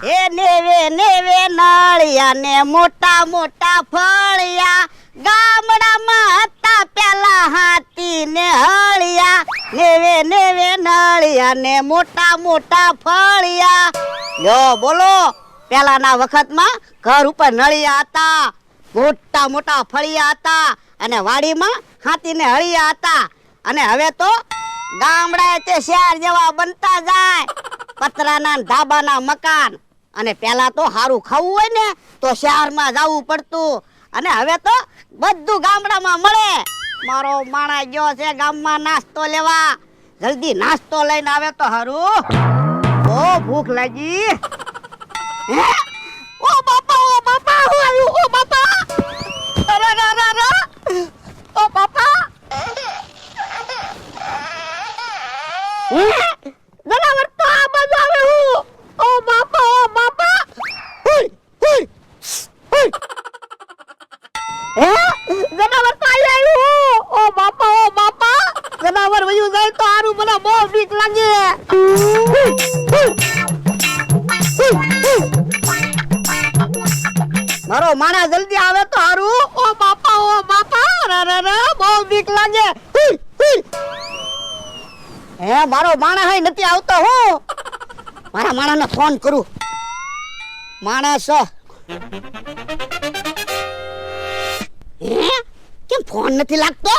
એ નેવે નેવે નળિયા ને મોટા મોટા ફળિયા ગામડામાં હતા પેલા હાથી ને હળિયા નેવે નેવે નળિયા ને મોટા મોટા ફળિયા લ્યો બોલો પેલાના વખતમાં ઘર ઉપર નળિયા હતા મોટા મોટા ફળિયા હતા અને વાડીમાં હાથી ને હળિયા હતા અને હવે તો ગામડાએ તે શહેર જેવા બનતા જાય પતરાના ધાબાના મકાન અને પેલા તો સારું ખાવું હોય ને તો શહેરમાં જવું પડતું અને હવે તો બધું ગામડામાં મળે મારો માણા ગયો છે ગામમાં નાસ્તો લેવા જલ્દી નાસ્તો લઈને આવે તો હારું ઓ ભૂખ લાગી હે ઓ બાપા હું આવ્યું ઓ બાપા અરે ઓ બાપા જનાવર તો આ બાજુ આવે હું ઓ બાપા હુઈ હુઈ હુઈ હે જનાવર તો આવ્યું ઓ બાપા જનાવર વયું જાય તો હારું મને બહુ બીક લાગે મારો માણા જલ્દી આવે તો હારું ઓ બાપા રે બહુ બીક લાગે હે મારો માણા હે નથી આવતો હું મારા માણાને ફોન કરું માણસ હે કેમ ફોન નથી લાગતો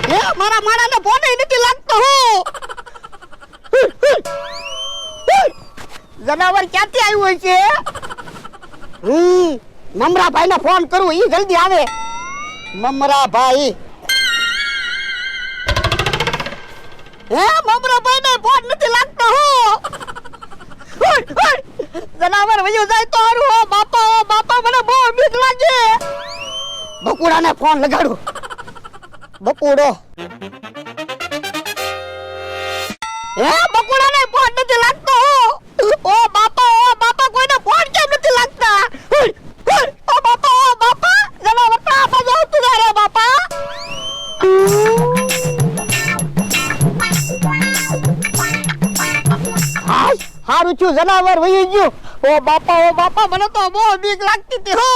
હે મારા માણાને ફોન નથી લાગતો હું જનાવર ક્યાંથી આવ્યું છે મમરાભાઈ ને ફોન કરું ઈ જલ્દી આવે મમરાભાઈ હે મમરાભાઈ ને ફોન નથી લાગતો જનાવર વયો જાય તો હારું હો બાપા મને બહુ બીક લાગે બકુડાને ફોન લગાડું બકુડો હે બકુડાને ફોન નથી લાગતો ઓ બાપા કોઈને ફોન કેમ નથી લાગતા ઓ બાપા જનાવર તો આ બાજુ આવતું જાય રે બાપા હારું છું જનાવર વહી ગયું ઓ બાપા મને તો બહુ બીક લાગતી હતી હો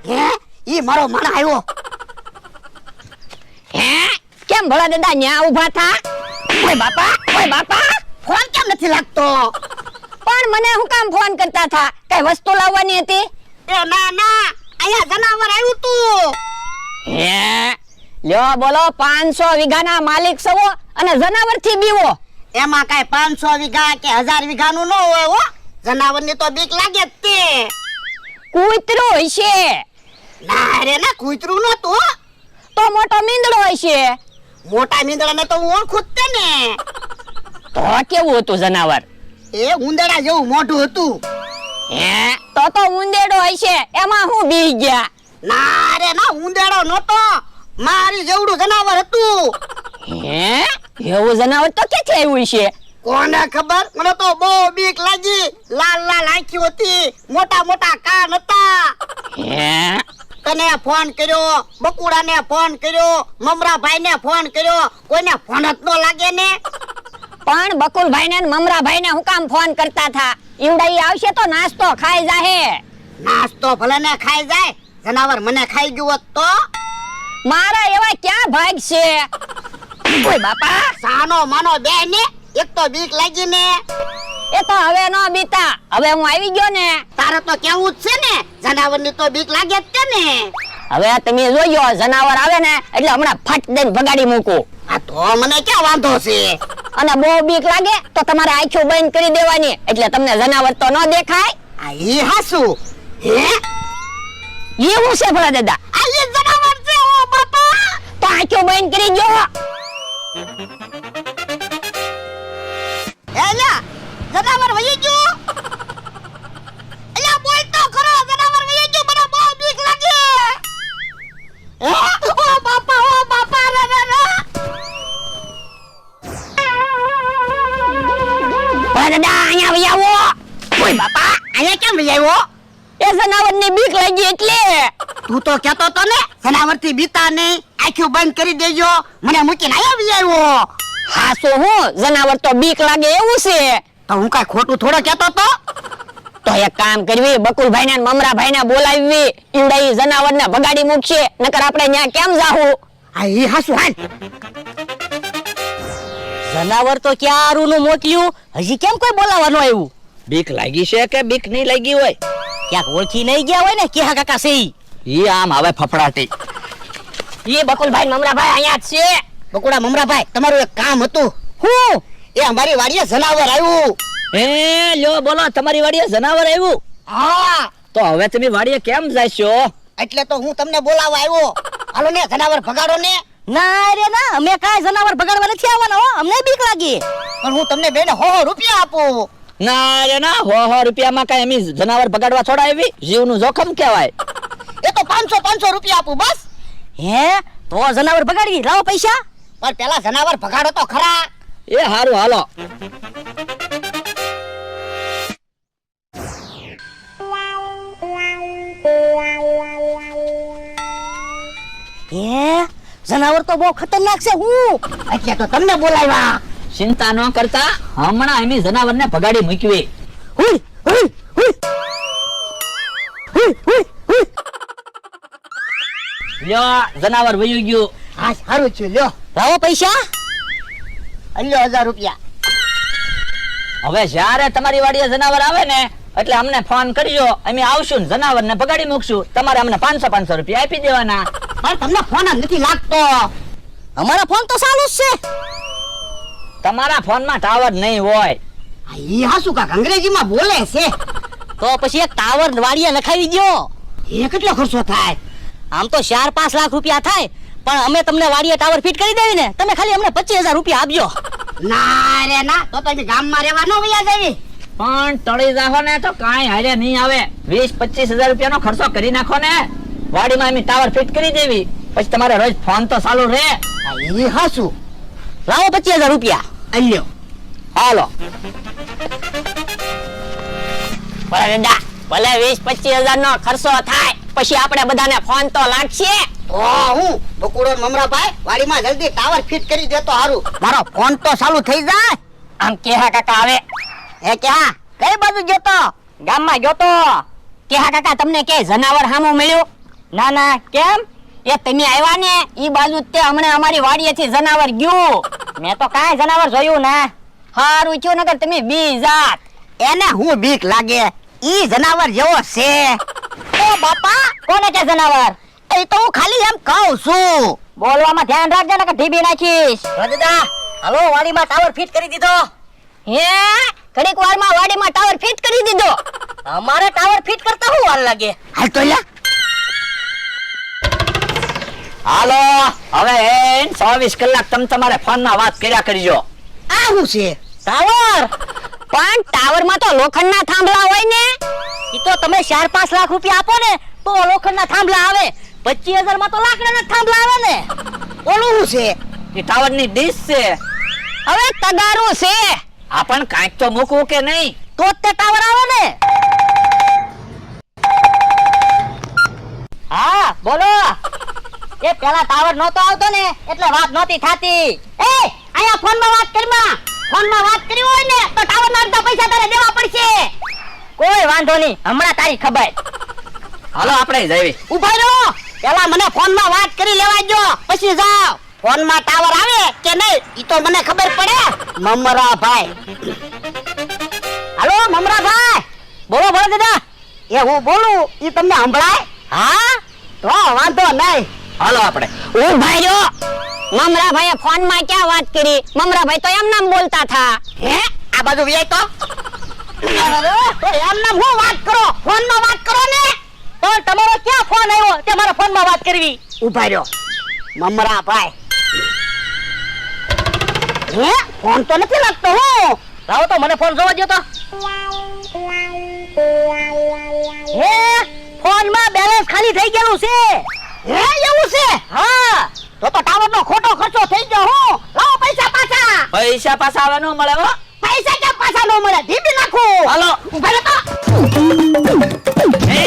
હે ઈ મારો માણા આવ્યો હે કેમ ભલા દાદા ન્યા ઊભા થા ઓય બાપા ફોન કેમ નથી લાગતો પણ મને હું કામ ફોન કરતા થા કઈ વસ્તુ લાવવાની હતી એ ના અહીંયા જનાવર આવ્યું તું હે લ્યો બોલો 500 વીઘાના માલિક સવો અને જનાવર થી બીવો એમાં કઈ 500 વીઘા કે 1000 વીઘાનું ન હોય હો જનાવરની તો બીક લાગે જ તે કૂતરું હશે ના રે ના કૂતરું નતું તો મોટો મીંદડો હશે મોટા મીંદડાને તો હું ઓળખું જ ને તો કેવું હતું જનાવર એ ઉંદરડા જેવું મોઢું હતું હે તો ઉંદેડો હશે એમાં હું બી ગયા ના રે ના ઉંદેડો નતો મારી જેવડું જનાવર હતું હે એવું જનાવર તો ક્યાંથી આવ્યું છે કોને ખબર મને તો બહુ બીક લાગી લાલ આંખી હતી મોટા કાન હતા હે તને ફોન કર્યો બકુડાને ફોન કર્યો મમરાભાઈને ફોન કર્યો કોઈને ફોન જ ન લાગે ને પણ બકુલભાઈને ને મમરાભાઈને હું કામ ફોન કરતા થા ઈવડાઈ આવશે તો નાસ્તો ખાઈ જાહે નાસ્તો ભલે ને ખાઈ જાય જનાવર મને ખાઈ ગયું હોત તો મારા એવા ક્યાં ભાગ છે ઓય બાપા સાનો માનો બે ને એક તો બીક લાગી ને એ તો હવે નો બીતા હવે હું આવી ગયો ને તારે તો કેવું જ છે ને જનાવરની તો બીક લાગે જ છે ને હવે તમે જોજો જનાવર આવે ને એટલે હમણાં ફટ દઈને ભગાડી મૂકું આ તો મને ક્યાં વાંધો છે અને બહુ બીક લાગે તો તમારે આંખો બંધ કરી દેવાની એટલે તમને જનાવર તો ન દેખાય આ ઈ હાસુ હે એવું છે ભલા દાદા આ ઈ જનાવર છે ઓ બાપા તો આંખો બંધ કરી જો એલા જનાવર વહી ગયો એલા બોલ તો ખરો જનાવર વહી ગયો મને બહુ બીક લાગે ઓ બાપા રે દાદા અહીંયા વહી આવો ઓય બાપા અહીંયા કેમ વહી આવ્યો એ જનાવરની બીક લાગી એટલે તું તો કહેતો તો ને જનાવરથી બીતા નહીં આંખો બંધ કરી દેજો મને મૂકીને આવ્યો હાસો હું જનાવર તો બીક લાગે એવું છે. તો હું કઈ ખોટું થોડો કહેતો તો? તો એક કામ કરવી, બકુલભાઈ ને મમરાભાઈ ને બોલાવવી, ઈવડા ઈ જનાવર ને ભગાડી મૂકશે, નકર આપણે ન્યા કેમ જાહું? આ ઈ હાસુ હાલ. જનાવર તો ક્યારું નું મોકલ્યું, હજી કેમ કોઈ બોલાવવાનું આવ્યું? બીક લાગી છે કે બીક નહીં લાગી હોય? ક્યાંક ઓળખી નહીં ગયા હોય ને કેહા કાકા છે ઈ આમ આવે ફફડાટી. ઈ બકુલભાઈ ને મમરાભાઈ અહીંયા જ છે. બકુડા મમરાભાઈ, તમારું એક કામ હતું. હું એ અમારી વાડીએ જનાવર આવ્યું. એ લ્યો બોલો, તમારી વાડીએ જનાવર આવ્યું? હા, તો હવે તમે વાડીએ કેમ જાશો? એટલે તો હું તમને બોલાવવા આવ્યો. હાલો ને, જનાવર ભગાડો ને. ના રે ના, અમે કાંઈ જનાવર બગાડવા નથી આવવાના હો, અમને બીક લાગી. પણ હું તમને બેને 100 રૂપિયા આપું. ના રે ના, 100 રૂપિયામાં કઈ એમ જનાવર બગાડવા છોડાવી? જીવનું જોખમ કહેવાય. એ તો 500 રૂપિયા આપું બસ. હે તો જનાવર બગાડી લાવો પૈસા. પણ પેલા જનાવર ભગાડો તો ખરા. એ હારું હાલો. હે જનાવર તો બહુ ખતરનાક છે. હું એટલે તો તમને બોલાવ્યા. ચિંતા ન કરતા, હમણાં એમ જનાવરને ભગાડી મૂકવી. હુઈ હુઈ હુઈ હુઈ હુઈ હુઈ. લ્યો જનાવર વયું ગયું. હા, સારું છે. લ્યો, લાવો પૈસા. અલ્યો 1000 રૂપિયા. હવે જ્યારે તમારી વાડીએ જનાવર આવે ને એટલે અમને ફોન કરજો, અમે આવશું ને જનાવરને ભગાડી મૂકશું. તમારે અમને 500 રૂપિયા આપી દેવાના. પણ તમને ફોન જ નથી લાગતો. અમારા ફોન તો ચાલુ જ છે. તમારા ફોનમાં ટાવર નહીં હોય. આ ઈ હાસુ કાક અંગ્રેજીમાં બોલે છે. તો પછી એક ટાવર વાડીએ નખાવી દ્યો. એ કેટલો ખર્ચો થાય? આમ તો 4-5 લાખ રૂપિયા થાય, પણ અમે તમને વાડીએ ટાવર ફિટ કરી દેવી ને, તમે ખાલી અમને 25,000 રૂપિયા આપજો. ના રે ના, તો તમે ગામમાં રહેવા ન વયા જાવી. પણ તળી જાહો ને તો કાંઈ હારે નહીં આવે. 20-25 હજાર રૂપિયાનો ખર્ચો કરી નાખો ને, વાડીમાં અમે ટાવર ફિટ કરી દેવી. પછી તમારે રોજ ફોન તો ચાલુ રહે. આ ઈ હાસુ. લાવો 25,000 રૂપિયા. અલ્યો. હાલો. ભલે 20-25 હજાર નો ખર્ચો થાય, પછી આપણે બધાને ફોન તો લાગશે. ઓ હું બકુડો ને મમરાભાઈ, વાડીમાં જલ્દી ટાવર ફિટ કરી દે તો હારું. મારો ફોન તો ચાલુ થઈ જાય. આમ કેહા કાકા આવે. એ ક્યાં કઈ બાજુ ગયો તો? ગામમાં ગયો તો. કેહા કાકા તમને કે જનાવર સામું મળ્યું? ના ના, કેમ? એ તમે આવ્યા ને ઈ બાજુ તે હમણાં અમારી વાડીએથી જનાવર ગયું. મેં તો કાંઈ જનાવર જોયું ના. હારું થયું, નકર તમે બી જાત. એને હું બીક લાગે, ઈ જનાવર જેવો છે. ઓ બાપા, કોને કે જનાવર? એ તો હું ખાલી એમ કહું છું. બોલવામાં ધ્યાન રાખજો, નકર ઢીબી નાખીશ. દાદા હાલો, વાડીમાં ટાવર ફિટ કરી દીધો. હે, ઘડીક વારમાં વાડીમાં ટાવર ફિટ કરી દીધો. અમારે ટાવર ફિટ કરતા શું વાર લાગે? હાલ તો લ્યા. હાલો, હવે 24 કલાક તમે તમારે ફોનમાં વાત કર્યા કરજો. આ શું છે? ટાવર પણ ટાવરમાં તો લોખંડના થાંભલા હોય ને. ઈ તો તમે 4-5 લાખ રૂપિયા આપો ને તો લોખંડના થાંભલા આવે. 25,000 માં તો લાકડાના થાંભલા આવે ને. ઓલું શું છે? એ ટાવરની ડીશ છે. હવે તગારું છે. આ પણ કાંઈક તો મૂકવું કે નહીં? તો જ તે ટાવર આવે ને. હા બોલો. એ પેલા ટાવર નહોતો આવતો ને એટલે વાત નહોતી થાતી. એ આયા ફોનમાં વાત કરમાં. ફોનમાં વાત કરી હોય ને તો ટાવરના અડધા પૈસા તારે દેવા પડશે. કોઈ વાંધો નહીં, હમણાં તારી ખબર. હાલો આપણે જઈએ. ઉભા રહો, પેલા મને ફોનમાં વાત કરી લેવા દો, પછી જાઓ. ફોનમાં ટાવર આવે કે નહીં ઈ તો મને ખબર પડે. મમરાભાઈ. હાલો મમરાભાઈ, બોલો બોલો દાદા. એ હું બોલું ઈ તમને સંભળાય? હા તો વાંધો નહીં. હાલો આપણે. ઓ ભાઈ જો, મમરાભાઈએ ફોનમાં ક્યાં વાત કરી? મમરાભાઈ તો એમ નામ બોલતા થા. હે, આ બાજુ વ્યાય તો? અરે, તો એમ નામ હું વાત કરો, ફોનમાં વાત કરો ને. પણ તમારો ક્યાં ફોન આવ્યો તે મારા ફોનમાં વાત કરવી? ઉભા રહ્યો મમરાભાઈ. હે, ફોન તો નથી લાગતો. હું લાવો તો મને ફોન જોવા દો તો. હે, ફોનમાં બેલેન્સ ખાલી થઈ ગયેલું છે. હે, એવું છે? હા તો ટાવરનો ખોટો ખર્ચો થઈ ગયો. હું લાવો પૈસા પાછા. પૈસા પાછા આવે ન મળે હો. પૈસા ક્યાં પાછા ન મળે? ઢીબી નાખું. હાલો. ઉભા રહો તો. એ